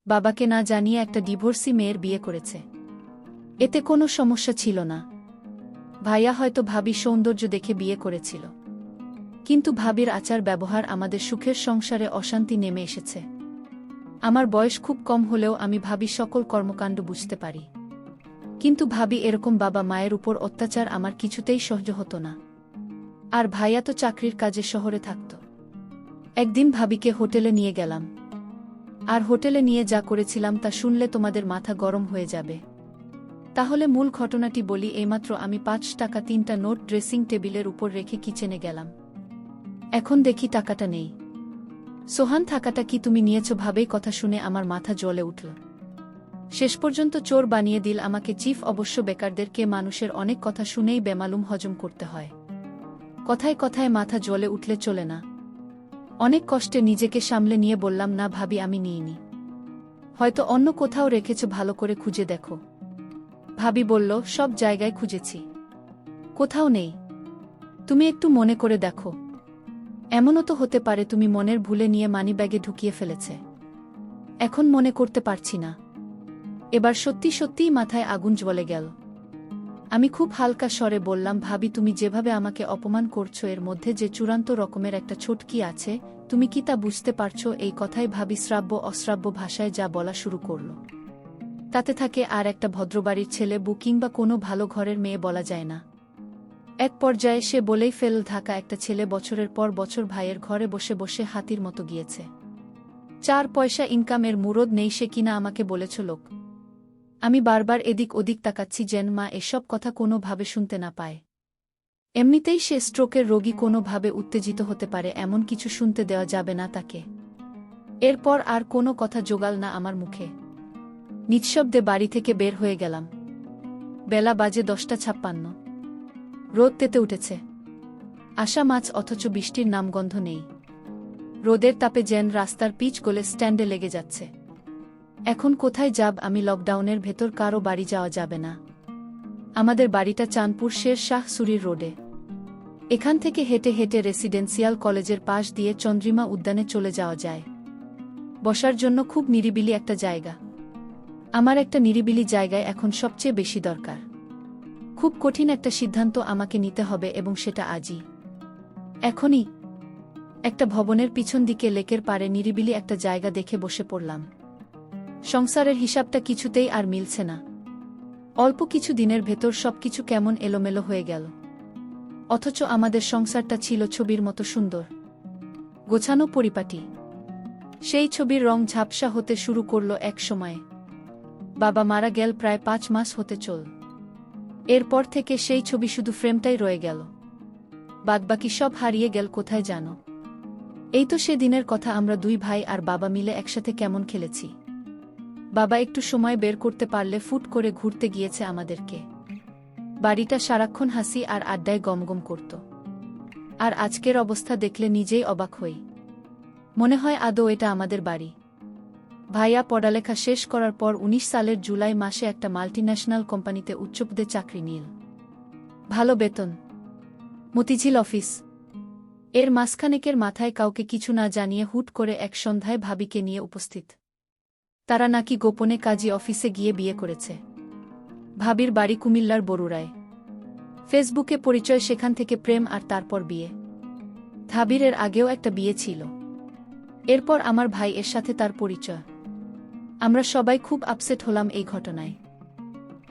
বাবাকে না জানিয়ে একটা ডিভোর্সি মেয়ের বিয়ে করেছে। এতে কোনো সমস্যা ছিল না। ভাইয়া হয়তো ভাবি সৌন্দর্য দেখে বিয়ে করেছিল, কিন্তু ভাবির আচার ব্যবহার আমাদের সুখের সংসারে অশান্তি নেমে এসেছে। আমার বয়স খুব কম হলেও আমি ভাবি সকল কর্মকাণ্ড বুঝতে পারি, কিন্তু ভাবি এরকম বাবা মায়ের উপর অত্যাচার আমার কিছুতেই সহ্য হতো না। আর ভাইয়া তো চাকরির কাজে শহরে থাকত। একদিন ভাবিকে হোটেলে নিয়ে গেলাম, আর হোটেলে নিয়ে যা করেছিলাম তা শুনলে তোমাদের মাথা গরম হয়ে যাবে। তাহলে মূল ঘটনাটি বলি। এইমাত্র আমি ৫ টাকা ৩টা নোট ড্রেসিং টেবিলের উপর রেখে কিচেনে গেলাম। এখন দেখি টাকাটা নেই। সোহান, টাকাটা কি তুমি নিয়েছ? ভাবেই কথা শুনে আমার মাথা জ্বলে উঠল। শেষ পর্যন্ত চোর বানিয়ে দিল আমাকে চিফ। অবশ্য বেকারদেরকে মানুষের অনেক কথা শুনেই বেমালুম হজম করতে হয়। কথায় কথায় মাথা জ্বলে উঠলে চলে না। অনেক কষ্টে নিজেকে সামলে নিয়ে বললাম, না ভাবি, আমি নিইনি। হয়তো অন্য কোথাও রেখেছ, ভালো করে খুঁজে দেখো। ভাবি বলল, সব জায়গায় খুঁজেছি, কোথাও নেই। তুমি একটু মনে করে দেখো। এমনও তো হতে পারে তুমি মনের ভুলে নিয়ে মানিব্যাগে ঢুকিয়ে ফেলেছে। এখন মনে করতে পারছি না। এবার সত্যি সত্যিই মাথায় আগুন জ্বলে গেল। আমি খুব হালকা স্বরে বললাম, ভাবি, তুমি যেভাবে আমাকে অপমান করছো এর মধ্যে যে চূড়ান্ত রকমের একটা ছোটকি আছে, তুমি কি তা বুঝতে পারছো? এই কথাই ভাবি শ্রাব্য অশ্রাব্য ভাষায় যা বলা শুরু করল। তাতে থাকে আর একটা ভদ্রবাড়ির ছেলে বউ কিংবা কোনো ভালো ঘরের মেয়ে বলা যায় না। এক পর্যায়ে সে বলেই ফেল, ঢাকা একটা ছেলে বছরের পর বছর ভাইয়ের ঘরে বসে বসে হাতির মতো গিয়েছে। ৪ পয়সা ইনকামের মুরদ নেই সে কিনা আমাকে বলেছ লোক। আমি বারবার এদিক ওদিক তাকাচ্ছি যেন মা এসব কথা কোনোভাবে শুনতে না পায়। এমনিতেই সে স্ট্রোকের রোগী, কোনোভাবে উত্তেজিত হতে পারে, এমন কিছু শুনতে দেওয়া যাবে না তাকে। এরপর আর কোনো কথা জোগাল না আমার মুখে। নিঃশব্দে বাড়ি থেকে বের হয়ে গেলাম। বেলা বাজে 10:56। রোদ তেতে উঠেছে। আশা মাছ, অথচ বৃষ্টির নামগন্ধ নেই। রোদের তাপে যেন রাস্তার পিচ গলে স্ট্যান্ডে লেগে যাচ্ছে। এখন কোথায় যাব আমি? লকডাউনের ভেতর কারো বাড়ি যাওয়া যাবে না। আমাদের বাড়িটা চাঁদপুর শের শাহ সুরির রোডে। এখান থেকে হেঁটে হেঁটে রেসিডেন্সিয়াল কলেজের পাশ দিয়ে চন্দ্রিমা উদ্যানে চলে যাওয়া যায়। বসার জন্য খুব নিরিবিলি একটা জায়গা। আমার একটা নিরিবিলি জায়গায় এখন সবচেয়ে বেশি দরকার। খুব কঠিন একটা সিদ্ধান্ত আমাকে নিতে হবে, এবং সেটা আজই, এখনই। একটা ভবনের পিছন দিকে লেকের পাড়ে নিরিবিলি একটা জায়গা দেখে বসে পড়লাম। সংসারের হিসাবটা কিছুতেই আর মিলছে না। অল্প কিছু দিনের ভেতর সবকিছু কেমন এলোমেলো হয়ে গেল। অথচ আমাদের সংসারটা ছিল ছবির মতো সুন্দর, গোছানো, পরিপাটি। সেই ছবির রং ঝাপসা হতে শুরু করল এক সময়ে। বাবা মারা গেল প্রায় 5 মাস হতে চল। এরপর থেকে সেই ছবি শুধু ফ্রেমটাই রয়ে গেল, বাদবাকি সব হারিয়ে গেল কোথায় জানো? এই তো সেদিনের কথা, আমরা 2 ভাই আর বাবা মিলে একসাথে কেমন খেলেছি। বাবা একটু সময় বের করতে পারলে ফুট করে ঘুরতে গিয়েছে আমাদেরকে। বাড়িটা সারাক্ষণ হাসি আর আড্ডায় গমগম করত। আর আজকের অবস্থা দেখলে নিজেই অবাক হই। মনে হয় আদৌ এটা আমাদের বাড়ি? ভাইয়া পড়ালেখা শেষ করার পর 19 সালের জুলাই মাসে একটা মাল্টিন্যাশনাল কোম্পানিতে উচ্চপদে চাকরি নিল। ভালো বেতন, মতিঝিল অফিস। এর মাসখানেকের মাথায় কাউকে কিছু না জানিয়ে হুট করে এক সন্ধ্যায় ভাবিকে নিয়ে উপস্থিত। তারা নাকি গোপনে কাজী অফিসে গিয়ে বিয়ে করেছে। ভাবির বাড়ি কুমিল্লার বরুড়ায়। ফেসবুকে পরিচয়, সেখান থেকে প্রেম, আর তারপর বিয়ে। ভাবির এর আগেও একটা বিয়ে ছিল। এরপর আমার ভাই এর সাথে তার পরিচয়। আমরা সবাই খুব আপসেট হলাম এই ঘটনায়।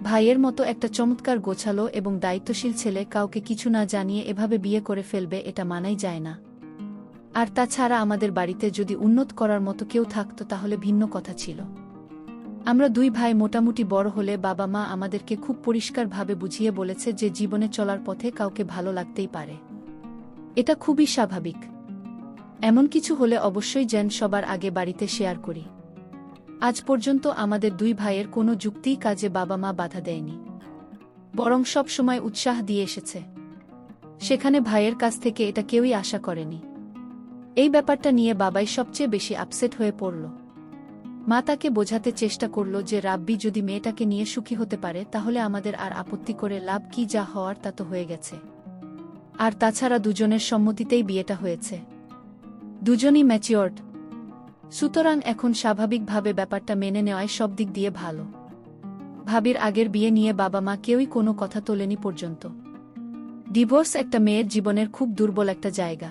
ভাইয়ের মতো একটা চমৎকার গোছালো এবং দায়িত্বশীল ছেলে কাউকে কিছু না জানিয়ে এভাবে বিয়ে করে ফেলবে, এটা মানাই যায় না। আর তাছাড়া আমাদের বাড়িতে যদি উন্নত করার মতো কেউ থাকত তাহলে ভিন্ন কথা ছিল। আমরা 2 ভাই মোটামুটি বড় হলে বাবা মা আমাদেরকে খুব পরিষ্কারভাবে বুঝিয়ে বলেছে যে জীবনে চলার পথে কাউকে ভালো লাগতেই পারে। এটা খুবই স্বাভাবিক। এমন কিছু হলে অবশ্যই যেন সবার আগে বাড়িতে শেয়ার করি। আজ পর্যন্ত আমাদের 2 ভাইয়ের কোনো যুক্তিই কাজে বাবা মা বাধা দেয়নি, বরং সব সময় উৎসাহ দিয়ে এসেছে। সেখানে ভাইয়ের কাছ থেকে এটা কেউই আশা করেনি। এই ব্যাপারটা নিয়ে বাবাই সবচেয়ে বেশি আপসেট হয়ে পড়ল। মা তাকে বোঝাতে চেষ্টা করল যে রাব্বি যদি মেয়েটাকে নিয়ে সুখী হতে পারে তাহলে আমাদের আর আপত্তি করে লাভ কি, যা হওয়ার তা তো হয়ে গেছে। আর তাছাড়া দুজনের সম্মতিতেই বিয়েটা হয়েছে। দুজনই ম্যাচিওরড। সুতরাং এখন স্বাভাবিকভাবে ব্যাপারটা মেনে নেওয়ায় সব দিক দিয়ে ভালো। ভাবির আগের বিয়ে নিয়ে বাবা মা কেউই কোনো কথা তোলেনি পর্যন্ত। ডিভোর্স একটা মেয়ের জীবনের খুব দুর্বল একটা জায়গা।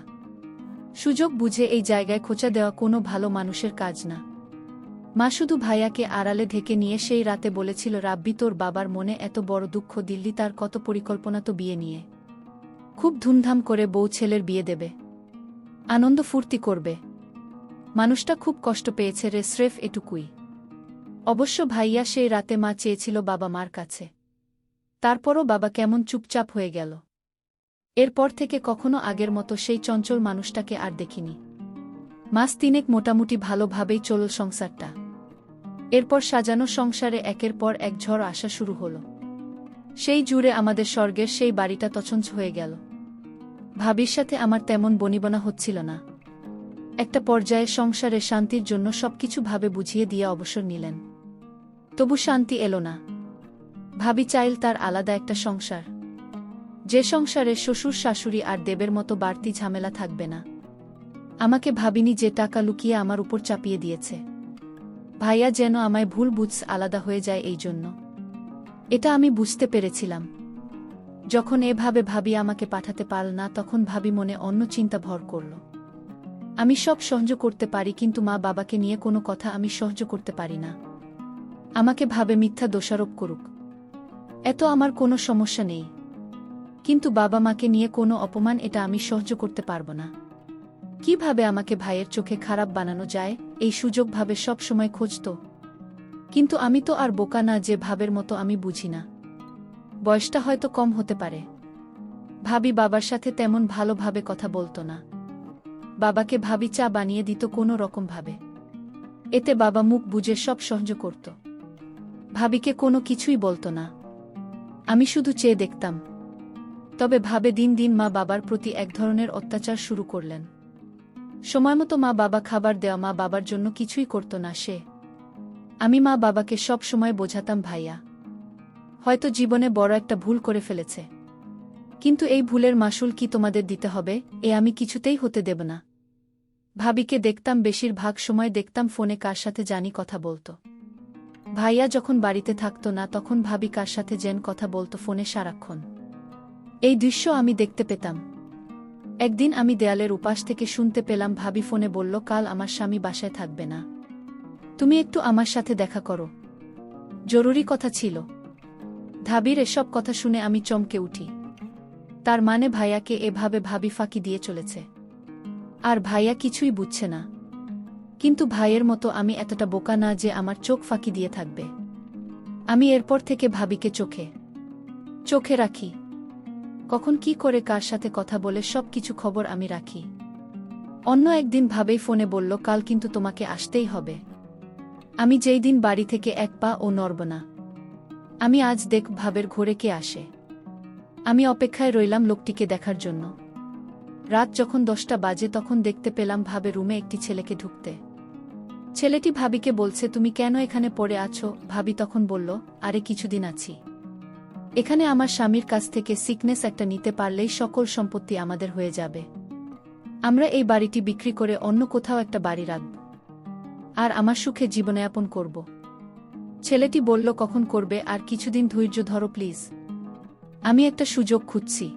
সুযোগ বুঝে এই জায়গায় খোঁচা দেওয়া কোনো ভালো মানুষের কাজ না। মা শুধু ভাইয়াকে আড়ালে ঢেকে নিয়ে সেই রাতে বলেছিল, রাব্বি, তোর বাবার মনে এত বড় দুঃখ, দিল্লি তার কত পরিকল্পনা তো বিয়ে নিয়ে। খুব ধুমধাম করে বউ ছেলের বিয়ে দেবে, আনন্দ ফুর্তি করবে। মানুষটা খুব কষ্ট পেয়েছে রে, স্রেফ এটুকুই। অবশ্য ভাইয়া সেই রাতে মা চেয়েছিল বাবা মার কাছে, তারপরও বাবা কেমন চুপচাপ হয়ে গেল। এরপর থেকে কখনো আগের মতো সেই চঞ্চল মানুষটাকে আর দেখিনি। মাস তিনেক মোটামুটি ভালোভাবেই চলল সংসারটা। এরপর সাজানো সংসারে একের পর এক ঝড় আসা শুরু হল। সেই জুড়ে আমাদের স্বর্গের সেই বাড়িটা তছনছ হয়ে গেল। ভাবির সাথে আমার তেমন বনিবনা হচ্ছিল না। একটা পর্যায়ে সংসারে শান্তির জন্য সবকিছু ভাবে বুঝিয়ে দিয়ে অবসর নিলেন। তবু শান্তি এলো না। ভাবি চাইল তার আলাদা একটা সংসার, যে সংসারে শ্বশুর শাশুড়ি আর দেবের মতো বাড়তি ঝামেলা থাকবে না। আমাকে ভাবিনি যে টাকা লুকিয়ে আমার উপর চাপিয়ে দিয়েছে। ভাইয়া যেন আমায় ভুল বুঝ আলাদা হয়ে যায় এই জন্য। এটা আমি বুঝতে পেরেছিলাম। যখন এভাবে ভাবি আমাকে পাঠাতে পারল না, তখন ভাবি মনে অন্য চিন্তা ভর করল। আমি সব সহ্য করতে পারি, কিন্তু মা বাবাকে নিয়ে কোনো কথা আমি সহ্য করতে পারি না। আমাকে ভাবে মিথ্যা দোষারোপ করুক, এত আমার কোনো সমস্যা নেই, কিন্তু বাবা মাকে নিয়ে কোনো অপমান, এটা আমি সহ্য করতে পারবো না। কিভাবে আমাকে ভাইয়ের চোখে খারাপ বানানো যায় এই সুযোগ ভাবে সব সময় খুঁজত। কিন্তু আমি তো আর বোকা না যে ভাবের মতো আমি বুঝি না। বয়সটা হয়তো কম হতে পারে। ভাবি বাবার সাথে তেমন ভালোভাবে কথা বলতো না। বাবাকে ভাবি চা বানিয়ে দিত কোনো রকমভাবে, এতে বাবা মুখ বুজে সব সহ্য করত। ভাবিকে কোনো কিছুই বলতো না, আমি শুধু চেয়ে দেখতাম। তবে ভাবে দিন দিন মা বাবার প্রতি এক ধরনের অত্যাচার শুরু করলেন। সময়মতো মা বাবা খাবার দেওয়া, মা বাবার জন্য কিছুই করত না সে। আমি মা বাবাকে সব সময় বোঝাতাম, ভাইয়া হয়তো জীবনে বড় একটা ভুল করে ফেলেছে, কিন্তু এই ভুলের মাসুল কি তোমাদের দিতে হবে, এ আমি কিছুতেই হতে দেব না। ভাবিকে দেখতাম, বেশিরভাগ সময় দেখতাম ফোনে কার সাথে জানি কথা বলতো। ভাইয়া যখন বাড়িতে থাকতো না, তখন ভাবি কার সাথে যেন কথা বলতো ফোনে সারাক্ষণ। এই দৃশ্য আমি দেখতে পেতাম। একদিন আমি দেয়ালের উপাস থেকে শুনতে পেলাম, ভাবি ফোনে বলল, কাল আমার স্বামী বাসায় থাকবে না, তুমি একটু আমার সাথে দেখা করো, জরুরি কথা ছিল। ভাবির এসব কথা শুনে আমি চমকে উঠি। তার মানে ভাইয়াকে এভাবে ভাবি ফাঁকি দিয়ে চলেছে, আর ভাইয়া কিছুই বুঝছে না। কিন্তু ভাইয়ের মতো আমি এতটা বোকা না যে আমার চোখ ফাঁকি দিয়ে থাকবে। আমি এরপর থেকে ভাবিকে চোখে রাখি। কখন কি করে কার সাথে কথা বলে সব কিছু খবর আমি রাখি। অন্য একদিন ভাবেই ফোনে বলল, কাল কিন্তু তোমাকে আসতেই হবে। আমি যেই দিন বাড়ি থেকে এক পা ও নড়ব না। আমি আজ দেখ ভাবের ঘরে কে আসে। আমি অপেক্ষায় রইলাম লোকটিকে দেখার জন্য। রাত যখন 10টা বাজে, তখন দেখতে পেলাম ভাবে রুমে একটি ছেলেকে ঢুকতে। ছেলেটি ভাবিকে বলছে, তুমি কেন এখানে পড়ে আছো? ভাবি তখন বলল, আরে কিছুদিন আছি এখানে, আমার স্বামীর কাছ থেকে সিকনেস একটা নিতে পারলেই সকল সম্পত্তি আমাদের হয়ে যাবে। আমরা এই বাড়িটি বিক্রি করে অন্য কোথাও একটা বাড়ি রাখব, আর আমার সুখে জীবনযাপন করব। ছেলেটি বলল, কখন করবে? আর কিছুদিন ধৈর্য ধরো প্লিজ, আমি একটা সুযোগ খুঁজছি।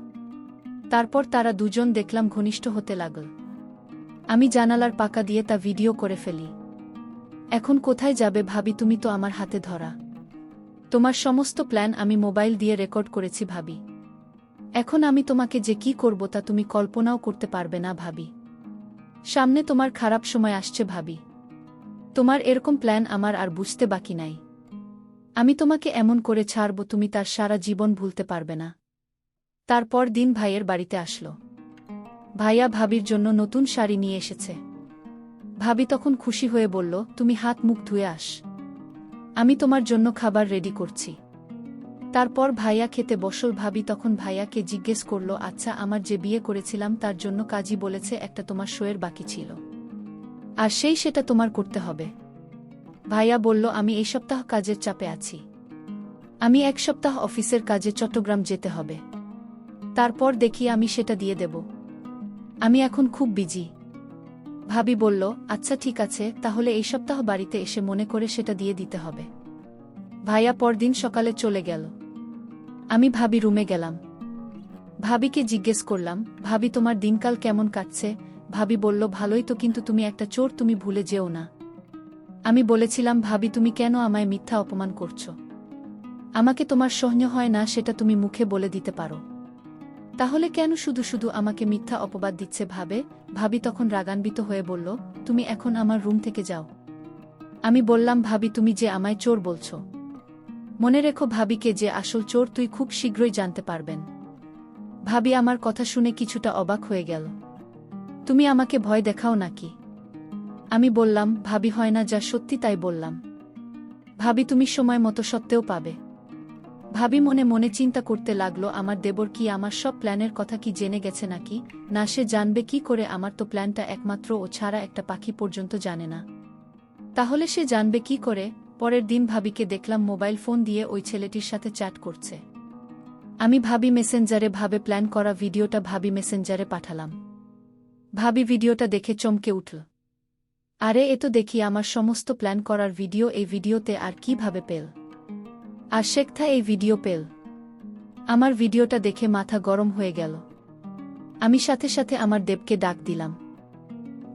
তারপর তারা দুজন দেখলাম ঘনিষ্ঠ হতে লাগল। আমি জানালার পাকা দিয়ে তা ভিডিও করে ফেলি। এখন কোথায় যাবে ভাবি? তুমি তো আমার হাতে ধরা। তোমার সমস্ত প্ল্যান আমি মোবাইল দিয়ে রেকর্ড করেছি ভাবি। এখন আমি তোমাকে যে কি করব তা তুমি কল্পনাও করতে পারবে না ভাবি। সামনে তোমার খারাপ সময় আসছে ভাবি। তোমার এরকম প্ল্যান আমার আর বুঝতে বাকি নাই। আমি তোমাকে এমন করে ছাড়ব, তুমি তার সারা জীবন ভুলতে পারবে না। তারপর দিন ভাইয়ের বাড়িতে আসলো। ভাইয়া ভাবির জন্য নতুন শাড়ি নিয়ে এসেছে। ভাবি তখন খুশি হয়ে বলল, তুমি হাত মুখ ধুয়ে আস, আমি তোমার জন্য খাবার রেডি করছি। তারপর ভাইয়া খেতে বসল। ভাবি তখন ভাইয়াকে জিজ্ঞেস করল, আচ্ছা, আমার যে বিয়ে করেছিলাম তার জন্য কাজী বলেছে একটা তোমার শোয়ের বাকি ছিল, আর সেটা তোমার করতে হবে। ভাইয়া বলল, আমি এই সপ্তাহ কাজের চাপে আছি, আমি এক সপ্তাহ অফিসের কাজে চট্টগ্রাম যেতে হবে, তারপর দেখি আমি সেটা দিয়ে দেব। আমি এখন খুব বিজি। ভাবি বলল, আচ্ছা ঠিক আছে, তাহলে এই সপ্তাহ বাড়িতে এসে মনে করে সেটা দিয়ে দিতে হবে। ভাইয়া পরদিন সকালে চলে গেল। আমি ভাবি রুমে গেলাম। ভাবিকে জিজ্ঞেস করলাম, ভাবি তোমার দিনকাল কেমন কাটছে? ভাবি বলল, ভালোই তো, কিন্তু তুমি একটা চোর, তুমি ভুলে যেও না। আমি বলেছিলাম, ভাবি তুমি কেন আমায় মিথ্যা অপমান করছো? আমাকে তোমার সহ্য হয় না সেটা তুমি মুখে বলে দিতে পারো। তাহলে কেন শুধু শুধু আমাকে মিথ্যা অপবাদ দিচ্ছে? ভাবি তখন রাগান্বিত হয়ে বলল, তুমি এখন আমার রুম থেকে যাও। আমি বললাম, ভাবি তুমি যে আমায় চোর বলছো, মনে রেখো ভাবিকে যে আসল চোর তুই খুব শীঘ্রই জানতে পারবেন। ভাবি আমার কথা শুনে কিছুটা অবাক হয়ে গেল। তুমি আমাকে ভয় দেখাও নাকি? আমি বললাম, ভাবি হয় না যা সত্যি তাই বললাম। ভাবি তুমি সময় মতো সত্যেও পাবে। ভাবি মনে মনে চিন্তা করতে লাগলো, আমার দেবর কি আমার সব প্ল্যানের কথা কি জেনে গেছে নাকি? না, সে জানবে কি করে? আমার তো প্ল্যানটা একমাত্র ও ছাড়া একটা পাখি পর্যন্ত জানে না। তাহলে সে জানবে কি করে? পরের দিন ভাবিকে দেখলাম মোবাইল ফোন দিয়ে ওই ছেলেটির সাথে চ্যাট করছে। আমি ভাবি মেসেঞ্জারে প্ল্যান করা ভিডিওটা ভাবি মেসেঞ্জারে পাঠালাম। ভাবি ভিডিওটা দেখে চমকে উঠল। আরে এ তো দেখি আমার সমস্ত প্ল্যান করার ভিডিও, এই ভিডিওতে আর কিভাবে পেল? আর শেখথা এই ভিডিও পেল? আমার ভিডিওটা দেখে মাথা গরম হয়ে গেল। আমি সাথে সাথে আমার দেবকে ডাক দিলাম।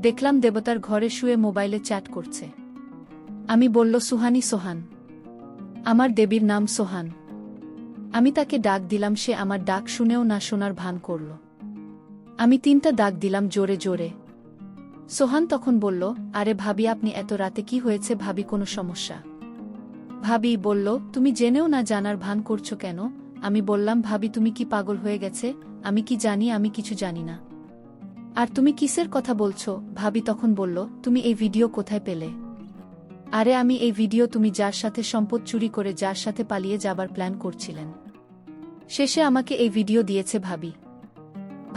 দেখলাম দেবতার ঘরে শুয়ে মোবাইলে চ্যাট করছে। আমি বলল, সুহানি, সোহান। আমার দেবীর নাম সোহান। আমি তাকে ডাক দিলাম, সে আমার ডাক শুনেও না শোনার ভান করল। আমি 3টা ডাক দিলাম জোরে জোরে। সোহান তখন বলল, আরে ভাবি আপনি এত রাতে কি হয়েছে? ভাবি কোনো সমস্যা? ভাবি বলল, তুমি জেনেও না জানার ভান করছো কেন? আমি বললাম, ভাবি তুমি কি পাগল হয়ে গেছে? আমি কি জানি? আমি কিছু জানি না। আর তুমি কিসের কথা বলছো? ভাবি তখন বলল, তুমি এই ভিডিও কোথায় পেলে? আরে আমি এই ভিডিও, তুমি যার সাথে সম্পদ চুরি করে যার সাথে পালিয়ে যাবার প্ল্যান করছিলেন, শেষে আমাকে এই ভিডিও দিয়েছে ভাবি।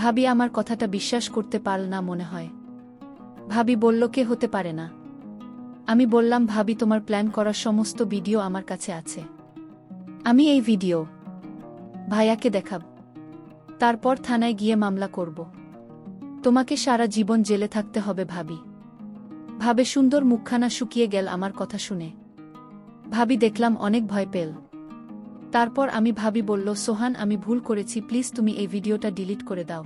ভাবি আমার কথাটা বিশ্বাস করতে পারল না মনে হয়। ভাবি বলল, কে হতে পারে না? আমি বললাম, ভাবি তোমার প্ল্যান করার সমস্ত ভিডিও আমার কাছে আছে। আমি এই ভিডিও ভাইয়াকে দেখাব, তারপর থানায় গিয়ে মামলা করব। তোমাকে সারা জীবন জেলে থাকতে হবে। ভাবি ভাবে সুন্দর মুখখানা শুকিয়ে গেল আমার কথা শুনে। ভাবি দেখলাম অনেক ভয় পেল। তারপর আমি ভাবি বলল, সোহান আমি ভুল করেছি, প্লিজ তুমি এই ভিডিওটা ডিলিট করে দাও।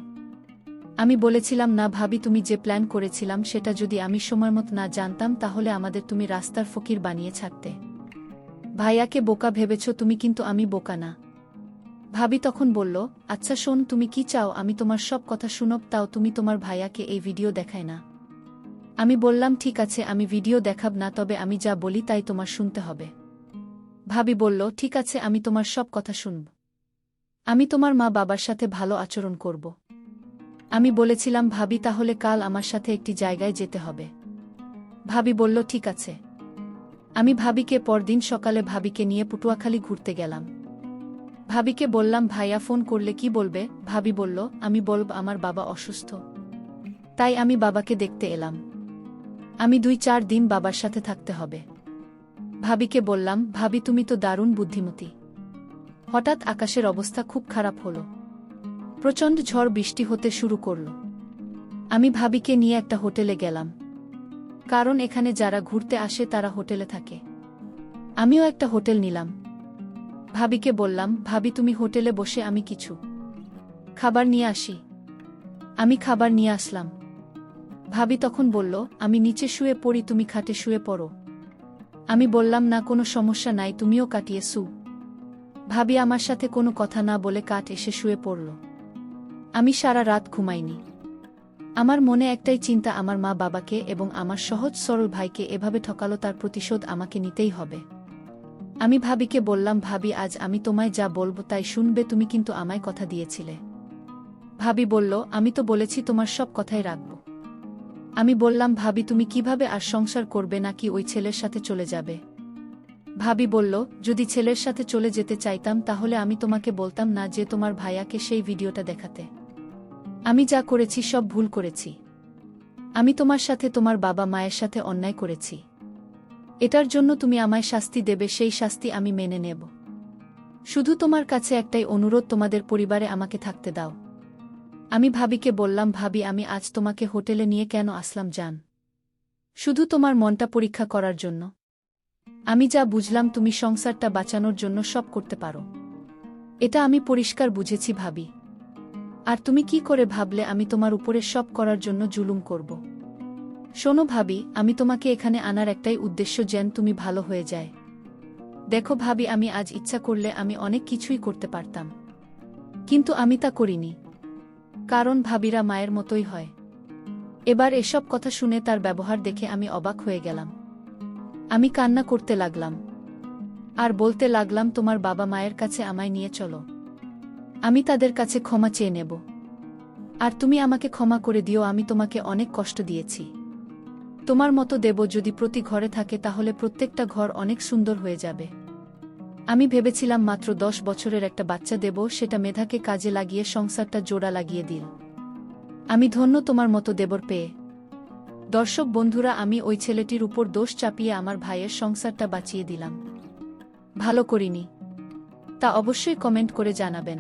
আমি বলেছিলাম, না ভাবি, তুমি যে প্ল্যান করেছিলাম সেটা যদি আমি সময়মতো না জানতাম তাহলে আমাদের তুমি রাস্তার ফকির বানিয়ে ছাড়তে। ভাইয়াকে বোকা ভেবেছ তুমি, কিন্তু আমি বোকা না। ভাবি তখন বলল, আচ্ছা শোন, তুমি কি চাও আমি তোমার সব কথা শুনব, তাও তুমি তোমার ভাইয়াকে এই ভিডিও দেখায় না? আমি বললাম, ঠিক আছে আমি ভিডিও দেখাব না, তবে আমি যা বলি তাই তোমার শুনতে হবে। ভাবি বলল, ঠিক আছে আমি তোমার সব কথা শুনব। আমি তোমার মা বাবার সাথে ভালো আচরণ করব। আমি বলেছিলাম, ভাবি তাহলে কাল আমার সাথে একটি জায়গায় যেতে হবে। ভাবি বলল, ঠিক আছে। আমি ভাবিকে পরদিন সকালে ভাবিকে নিয়ে পটুয়াখালী ঘুরতে গেলাম। ভাবিকে বললাম, ভাইয়া ফোন করলে কি বলবে? ভাবি বলল, আমি বলব আমার বাবা অসুস্থ, তাই আমি বাবাকে দেখতে এলাম। আমি 2-4 দিন বাবার সাথে থাকতে হবে। ভাবিকে বললাম, ভাবি তুমি তো দারুণ বুদ্ধিমতী। হঠাৎ আকাশের অবস্থা খুব খারাপ হলো। প্রচণ্ড ঝড় বৃষ্টি হতে শুরু করল। আমি ভাবিকে নিয়ে একটা হোটেলে গেলাম, কারণ এখানে যারা ঘুরতে আসে তারা হোটেলে থাকে। আমিও একটা হোটেল নিলাম। ভাবিকে বললাম, ভাবি তুমি হোটেলে বসে, আমি কিছু খাবার নিয়ে আসি। আমি খাবার নিয়ে আসলাম। ভাবি তখন বলল, আমি নিচে শুয়ে পড়ি, তুমি খাটে শুয়ে পড়ো। আমি বললাম, না কোনো সমস্যা নাই, তুমিও কাটিয়ে শু। ভাবি আমার সাথে কোনো কথা না বলে কাঠ এসে শুয়ে পড়ল। আমি সারা রাত ঘুমাইনি। আমার মনে একটাই চিন্তা, আমার মা বাবাকে এবং আমার সহজ সরল ভাইকে এভাবে ঠকালো, তার প্রতিশোধ আমাকে নিতেই হবে। আমি ভাবিকে বললাম, ভাবি আজ আমি তোমায় যা বলবো তাই শুনবে, তুমি কিন্তু আমায় কথা দিয়েছিলে। ভাবি বলল, আমি তো বলেছি তোমার সব কথাই রাখব। আমি বললাম, ভাবি তুমি কিভাবে আর সংসার করবে, নাকি ওই ছেলের সাথে চলে যাবে? ভাবি বলল, যদি ছেলের সাথে চলে যেতে চাইতাম তাহলে আমি তোমাকে বলতাম না যে তোমার ভাইয়াকে সেই ভিডিওটা দেখাতে। আমি যা করেছি সব ভুল করেছি। আমি তোমার সাথে, তোমার বাবা মায়ের সাথে অন্যায় করেছি। এটার জন্য তুমি আমায় শাস্তি দেবে, সেই শাস্তি আমি মেনে নেব। শুধু তোমার কাছে একটাই অনুরোধ, তোমাদের পরিবারে আমাকে থাকতে দাও। আমি ভাবিকে বললাম, ভাবি, আমি আজ তোমাকে হোটেলে নিয়ে কেন আসলাম জান? শুধু তোমার মনটা পরীক্ষা করার জন্য। আমি যা বুঝলাম তুমি সংসারটা বাঁচানোর জন্য সব করতে পারো। এটা আমি পরিষ্কার বুঝেছি ভাবি। আর তুমি কি করে ভাবলে আমি তোমার উপরে সব করার জন্য জুলুম করব? শোনো ভাবি, আমি তোমাকে এখানে আনার একটাই উদ্দেশ্য, যেন তুমি ভালো হয়ে যায়। দেখো ভাবি, আমি আজ ইচ্ছা করলে আমি অনেক কিছুই করতে পারতাম, কিন্তু আমি তা করিনি। কারণ ভাবিরা মায়ের মতোই হয়। এবার এসব কথা শুনে তার ব্যবহার দেখে আমি অবাক হয়ে গেলাম। আমি কান্না করতে লাগলাম আর বলতে লাগলাম, তোমার বাবা মায়ের কাছে আমায় নিয়ে চলো। আমি তাদের কাছে ক্ষমা চেয়ে নেব। আর তুমি আমাকে ক্ষমা করে দিও, আমি তোমাকে অনেক কষ্ট দিয়েছি। তোমার মতো দেব যদি প্রতি ঘরে থাকে তাহলে প্রত্যেকটা ঘর অনেক সুন্দর হয়ে যাবে। আমি ভেবেছিলাম মাত্র 10 বছরের একটা বাচ্চা দেব, সেটা মেধাকে কাজে লাগিয়ে সংসারটা জোড়া লাগিয়ে দিল। আমি ধন্য তোমার মতো দেবর পেয়ে। দর্শক বন্ধুরা, আমি ওই ছেলেটির উপর দোষ চাপিয়ে আমার ভাইয়ের সংসারটা বাঁচিয়ে দিলাম। ভালো করিনি? তা অবশ্যই কমেন্ট করে জানাবেন।